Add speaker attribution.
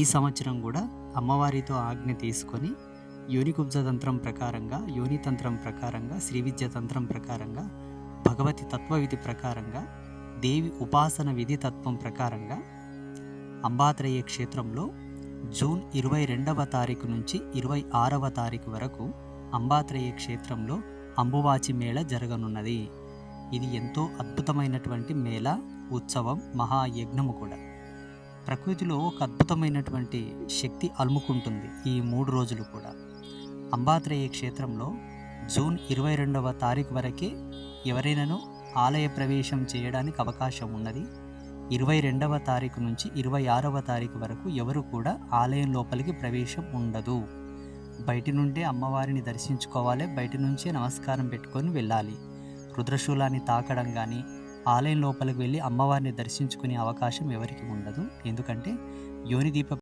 Speaker 1: ఈ సంవత్సరం కూడా అమ్మవారితో ఆజ్ఞ తీసుకొని యోనికుబ్జ తంత్రం ప్రకారంగా, యోని తంత్రం ప్రకారంగా, శ్రీ విద్య తంత్రం ప్రకారంగా, భగవతి తత్వవిధి ప్రకారంగా, దేవి ఉపాసన విధి తత్వం ప్రకారంగా అంబాత్రేయ క్షేత్రంలో జూన్ 22వ తారీఖు నుంచి 26వ తారీఖు వరకు అంబాత్రేయ క్షేత్రంలో అంబువాచి మేళ జరగనున్నది. ఇది ఎంతో అద్భుతమైనటువంటి మేళ, ఉత్సవం, మహాయజ్ఞము కూడా. ప్రకృతిలో ఒక అద్భుతమైనటువంటి శక్తి అలుముకుంటుంది ఈ 3 రోజులు కూడా. అంబాత్రేయ క్షేత్రంలో జూన్ 22వ తారీఖు వరకే ఎవరైనాను ఆలయ ప్రవేశం చేయడానికి అవకాశం ఉన్నది. 22వ తారీఖు నుంచి 26వ తారీఖు వరకు ఎవరు కూడా ఆలయం లోపలికి ప్రవేశం ఉండదు. బయటి నుండే అమ్మవారిని దర్శించుకోవాలి, బయటి నుంచే నమస్కారం పెట్టుకొని వెళ్ళాలి. రుద్రశూలాన్ని తాకడం కానీ, ఆలయం లోపలికి వెళ్ళి అమ్మవారిని దర్శించుకునే అవకాశం ఎవరికి ఉండదు. ఎందుకంటే యోని దీప